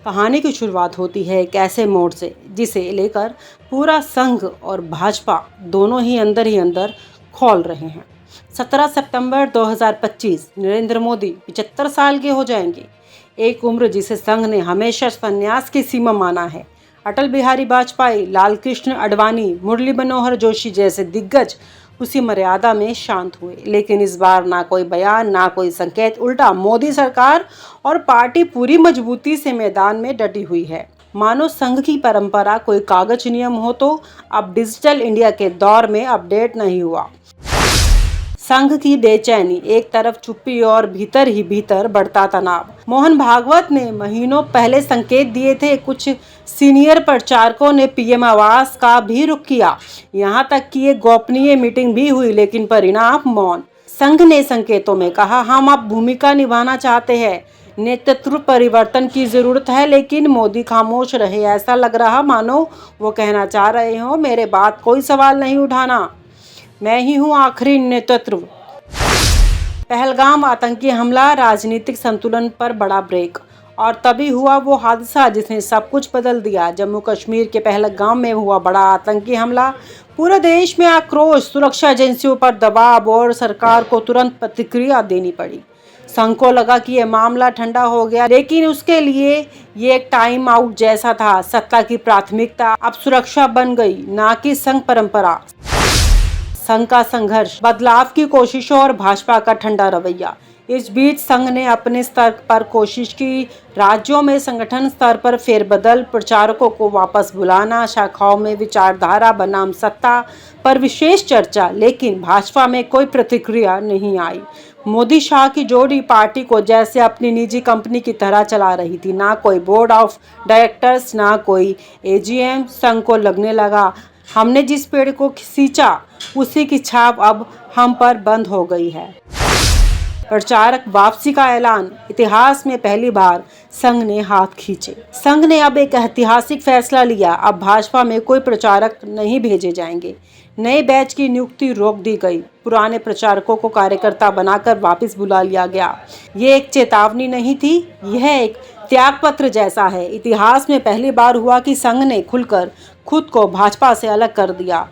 कहानी की शुरुआत होती है एक ऐसे मोड़ से जिसे लेकर पूरा संघ और भाजपा दोनों ही अंदर खौल रहे हैं। 17 सितंबर 2025 नरेंद्र मोदी 75 साल के हो जाएंगे। एक उम्र जिसे संघ ने हमेशा संन्यास की सीमा माना है। अटल बिहारी वाजपेयी, लाल कृष्ण आडवाणी, मुरली मनोहर जोशी जैसे दिग्गज उसी मर्यादा में शांत हुए, लेकिन इस बार ना कोई बयान, ना कोई संकेत, उल्टा मोदी सरकार और पार्टी पूरी मजबूती से मैदान में डटी हुई है। मानो संघ की परंपरा कोई कागज नियम हो तो अब डिजिटल इंडिया के दौर में अपडेट नहीं हुआ। संघ की बेचैनी, एक तरफ चुप्पी और भीतर ही भीतर बढ़ता तनाव। मोहन भागवत ने महीनों पहले संकेत दिए थे, कुछ सीनियर प्रचारकों ने पीएम आवास का भी रुख किया, यहां तक कि एक गोपनीय मीटिंग भी हुई, लेकिन परिणाम मौन। संघ ने संकेतों में कहा, हम अब भूमिका निभाना चाहते हैं, नेतृत्व परिवर्तन की जरूरत है, लेकिन मोदी खामोश रहे। ऐसा लग रहा मानो वो कहना चाह रहे हो, मेरे बात कोई सवाल नहीं उठाना, मैं ही हूँ आखिरी नेतृत्व। पहलगाम आतंकी हमला, राजनीतिक संतुलन पर बड़ा ब्रेक। और तभी हुआ वो हादसा जिसने सब कुछ बदल दिया। जम्मू कश्मीर के पहलगाम में हुआ बड़ा आतंकी हमला। पूरे देश में आक्रोश, सुरक्षा एजेंसियों पर दबाव और सरकार को तुरंत प्रतिक्रिया देनी पड़ी। संघ को लगा कि यह मामला ठंडा हो गया, लेकिन उसके लिए ये एक टाइम आउट जैसा था। सत्ता की प्राथमिकता अब सुरक्षा बन गई, ना कि संघ परंपरा। संघ का संघर्ष, बदलाव की कोशिशों और भाजपा का ठंडा रवैया। इस बीच संघ ने अपने स्तर पर कोशिश की, राज्यों में संगठन स्तर पर फेरबदल, प्रचारकों को वापस बुलाना, शाखाओं में विचारधारा बनाम सत्ता पर विशेष चर्चा, लेकिन भाजपा में कोई प्रतिक्रिया नहीं आई। मोदी शाह की जोड़ी पार्टी को जैसे अपनी निजी कंपनी की तरह चला रही थी, ना कोई बोर्ड ऑफ डायरेक्टर्स, ना कोई एजीएम। संघ को लगने लगा हमने जिस पेड़ को सींचा उसी की छाप अब हम पर बंद हो गई है। प्रचारक वापसी का ऐलान, इतिहास में पहली बार संघ ने हाथ खींचे। संघ ने अब एक ऐतिहासिक फैसला लिया, अब भाजपा में कोई प्रचारक नहीं भेजे जाएंगे। नए बैच की नियुक्ति रोक दी गई, पुराने प्रचारकों को कार्यकर्ता बनाकर वापस बुला लिया गया। ये एक चेतावनी नहीं थी, यह एक त्यागपत्र जैसा है। इतिहास में पहली बार हुआ कि संघ ने खुलकर खुद को भाजपा से अलग कर दिया।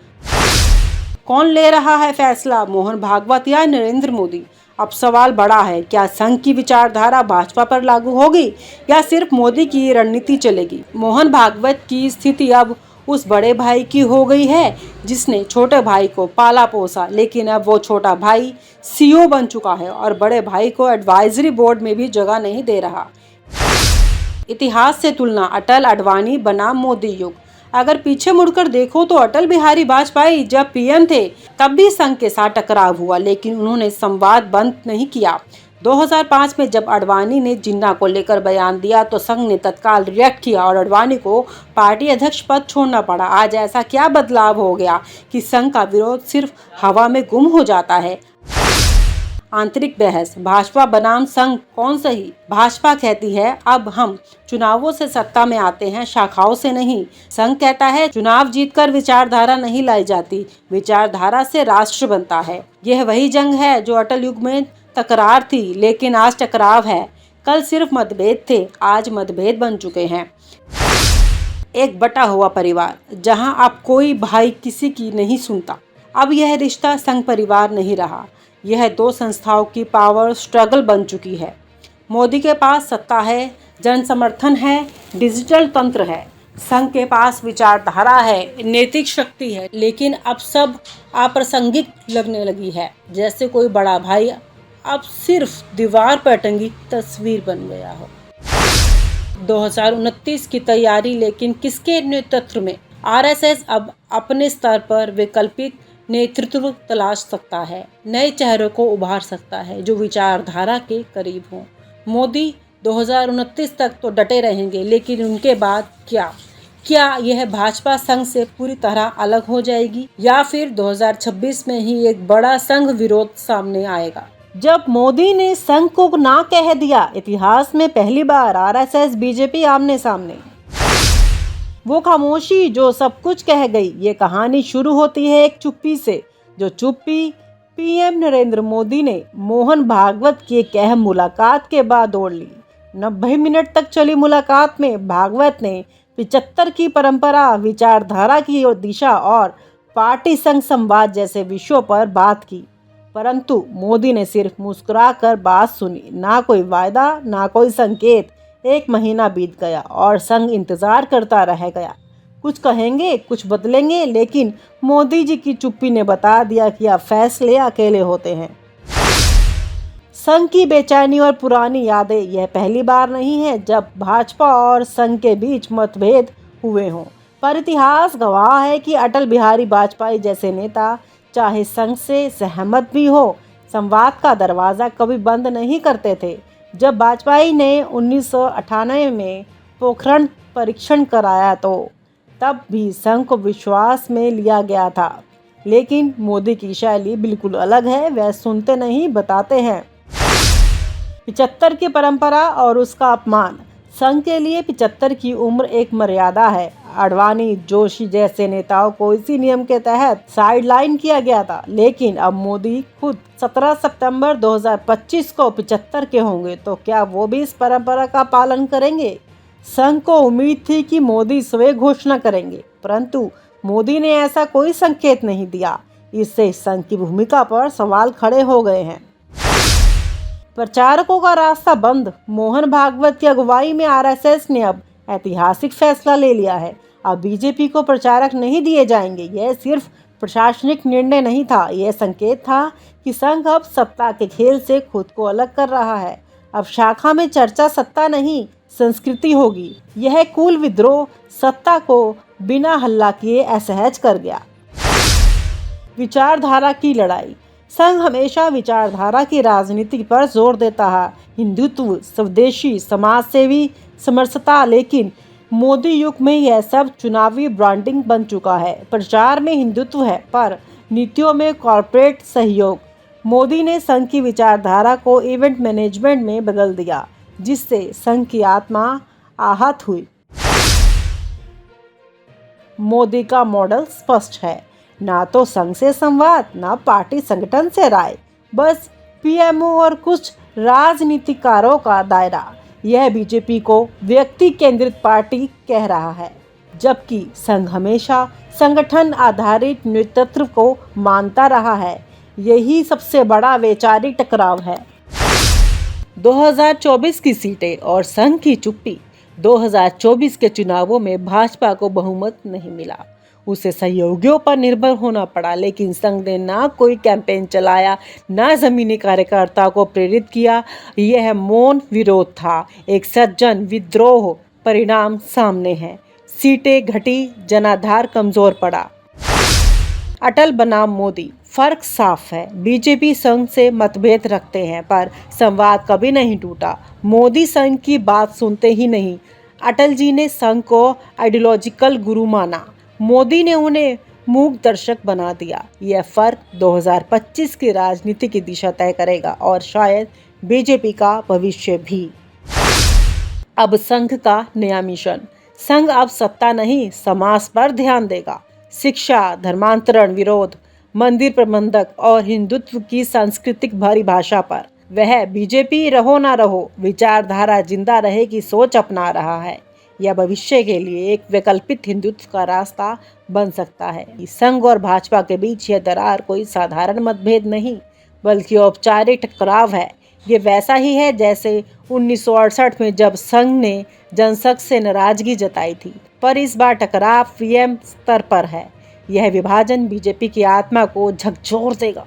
कौन ले रहा है फैसला, मोहन भागवत या नरेंद्र मोदी? अब सवाल बड़ा है, क्या संघ की विचारधारा भाजपा पर लागू होगी या सिर्फ मोदी की रणनीति चलेगी? मोहन भागवत की स्थिति अब उस बड़े भाई की हो गई है जिसने छोटे भाई को पाला पोसा, लेकिन अब वो छोटा भाई सीईओ बन चुका है और बड़े भाई को एडवाइजरी बोर्ड में भी जगह नहीं दे रहा। इतिहास से तुलना, अटल आडवाणी बनाम मोदी युग। अगर पीछे मुड़कर देखो तो अटल बिहारी वाजपेयी जब पीएम थे तब भी संघ के साथ टकराव हुआ, लेकिन उन्होंने संवाद बंद नहीं किया। 2005 में जब आडवाणी ने जिन्ना को लेकर बयान दिया तो संघ ने तत्काल रिएक्ट किया और आडवाणी को पार्टी अध्यक्ष पद छोड़ना पड़ा। आज ऐसा क्या बदलाव हो गया कि संघ का विरोध सिर्फ हवा में गुम हो जाता है? आंतरिक बहस, भाजपा बनाम संघ कौन सही? भाजपा कहती है अब हम चुनावों से सत्ता में आते हैं, शाखाओं से नहीं। संघ कहता है चुनाव जीतकर विचारधारा नहीं लाई जाती, विचारधारा से राष्ट्र बनता है। यह वही जंग है जो अटल युग में तकरार थी, लेकिन आज टकराव है। कल सिर्फ मतभेद थे, आज मतभेद बन चुके हैं। एक बटा हुआ परिवार, जहां अब कोई भाई किसी की नहीं सुनता। अब यह रिश्ता संघ परिवार नहीं रहा, यह दो संस्थाओं की पावर स्ट्रगल बन चुकी है। मोदी के पास सत्ता है, जन समर्थन है, डिजिटल तंत्र है। संघ के पास विचारधारा है, नैतिक शक्ति है, लेकिन अब सब अप्रासंगिक लगने लगी है। जैसे कोई बड़ा भाई अब सिर्फ दीवार पर टंगी तस्वीर बन गया हो। 2029 की तैयारी, लेकिन किसके नेतृत्व में? आरएसएस अब अपने स्तर पर वैकल्पिक नेतृत्व तलाश सकता है, नए चेहरों को उभार सकता है जो विचारधारा के करीब हों। मोदी 2029 तक तो डटे रहेंगे, लेकिन उनके बाद क्या यह भाजपा संघ से पूरी तरह अलग हो जाएगी या फिर 2026 में ही एक बड़ा संघ विरोध सामने आएगा? जब मोदी ने संघ को ना कह दिया, इतिहास में पहली बार आरएसएस बीजेपी आमने सामने। वो खामोशी जो सब कुछ कह गई। ये कहानी शुरू होती है एक चुप्पी से, जो चुप्पी पीएम नरेंद्र मोदी ने मोहन भागवत की एक अहम मुलाकात के बाद ओढ़ ली। 90 मिनट तक चली मुलाकात में भागवत ने 75 की परंपरा, विचारधारा की दिशा और पार्टी संघ संवाद जैसे विषयों पर बात की, परंतु मोदी ने सिर्फ मुस्कुराकर बात सुनी, ना कोई वायदा, ना कोई संकेत। 1 महीना बीत गया और संघ इंतजार करता रह गया। कुछ कहेंगे, कुछ बदलेंगे, लेकिन मोदी जी की चुप्पी ने बता दिया कि अब फैसले अकेले होते हैं। संघ की बेचैनी और पुरानी यादें, यह पहली बार नहीं है जब भाजपा और संघ के बीच मतभेद हुए हों, पर इतिहास गवाह है कि अटल बिहारी वाजपेयी जैसे नेता चाहे संघ से सहमत भी हो, संवाद का दरवाज़ा कभी बंद नहीं करते थे। जब वाजपेयी ने 1998 में पोखरण परीक्षण कराया तो तब भी संघ को विश्वास में लिया गया था, लेकिन मोदी की शैली बिल्कुल अलग है। वह सुनते नहीं, बताते हैं। 75 की परंपरा और उसका अपमान। संघ के लिए 75 की उम्र एक मर्यादा है। आडवाणी, जोशी जैसे नेताओं को इसी नियम के तहत साइडलाइन किया गया था, लेकिन अब मोदी खुद 17 सितंबर 2025 को 75 के होंगे, तो क्या वो भी इस परंपरा का पालन करेंगे? संघ को उम्मीद थी कि मोदी स्वयं घोषणा करेंगे, परंतु मोदी ने ऐसा कोई संकेत नहीं दिया। इससे संघ की भूमिका पर सवाल खड़े हो गए हैं। प्रचारकों का रास्ता बंद। मोहन भागवत की अगुवाई में आरएसएस ने अब ऐतिहासिक फैसला ले लिया है। अब बीजेपी को प्रचारक नहीं दिए जाएंगे। यह सिर्फ प्रशासनिक निर्णय नहीं था, यह संकेत था कि संघ अब सत्ता के खेल से खुद को अलग कर रहा है। अब शाखा में चर्चा सत्ता नहीं, संस्कृति होगी। यह कूल विद्रोह सत्ता को बिना हल्ला किए असहज कर गया। विचारधारा की लड़ाई। संघ हमेशा विचारधारा की राजनीति पर जोर देता है, हिंदुत्व, स्वदेशी, समाजसेवी, समरसता, लेकिन मोदी युग में यह सब चुनावी ब्रांडिंग बन चुका है। प्रचार में हिंदुत्व है, पर नीतियों में कॉर्पोरेट सहयोग। मोदी ने संघ की विचारधारा को इवेंट मैनेजमेंट में बदल दिया, जिससे संघ की आत्मा आहत हुई। मोदी का मॉडल स्पष्ट है, ना तो संघ से संवाद, ना पार्टी संगठन से राय, बस पीएमओ और कुछ राजनीतिकारों का दायरा। यह बीजेपी को व्यक्ति केंद्रित पार्टी कह रहा है, जबकि संघ हमेशा संगठन आधारित नेतृत्व को मानता रहा है। यही सबसे बड़ा वैचारिक टकराव है। 2024 की सीटें और संघ की चुप्पी। 2024 के चुनावों में भाजपा को बहुमत नहीं मिला, उसे सहयोगियों पर निर्भर होना पड़ा, लेकिन संघ ने ना कोई कैंपेन चलाया, ना जमीनी कार्यकर्ता को प्रेरित किया। यह मौन विरोध था, एक सज्जन विद्रोह। परिणाम सामने है, सीटें घटी, जनाधार कमजोर पड़ा। अटल बनाम मोदी, फर्क साफ है। बीजेपी संघ से मतभेद रखते हैं, पर संवाद कभी नहीं टूटा। मोदी संघ की बात सुनते ही नहीं। अटल जी ने संघ को आइडियोलॉजिकल गुरु माना, मोदी ने उन्हें मूक दर्शक बना दिया। यह फर्क 2025 की राजनीति की दिशा तय करेगा और शायद बीजेपी का भविष्य भी। अब संघ का नया मिशन। संघ अब सत्ता नहीं, समाज पर ध्यान देगा। शिक्षा, धर्मांतरण विरोध, मंदिर प्रबंधक और हिंदुत्व की सांस्कृतिक भारी भाषा पर। वह बीजेपी रहो ना रहो, विचारधारा जिंदा रहे की सोच अपना रहा है। यह भविष्य के लिए एक वैकल्पिक हिंदुत्व का रास्ता बन सकता है। संघ और भाजपा के बीच यह दरार कोई साधारण मतभेद नहीं, बल्कि औपचारिक टकराव है। ये वैसा ही है जैसे 1968 में जब संघ ने जनसंघ से नाराजगी जताई थी, पर इस बार टकराव पीएम स्तर पर है। यह विभाजन बीजेपी की आत्मा को झकझोर देगा।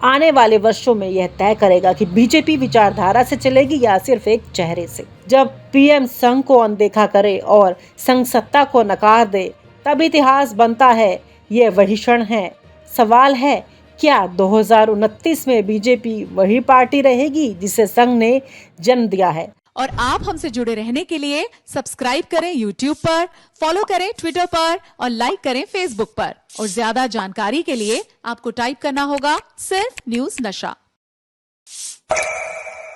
आने वाले वर्षों में यह तय करेगा कि बीजेपी विचारधारा से चलेगी या सिर्फ एक चेहरे से। जब पीएम संघ को अनदेखा करे और संघ सत्ता को नकार दे, तब इतिहास बनता है। यह वही क्षण है। सवाल है, क्या 2029 में बीजेपी वही पार्टी रहेगी जिसे संघ ने जन्म दिया है? और आप हमसे जुड़े रहने के लिए सब्सक्राइब करें YouTube पर, फॉलो करें Twitter पर और लाइक करें Facebook पर। और ज्यादा जानकारी के लिए आपको टाइप करना होगा सिर्फ न्यूज़ नशा।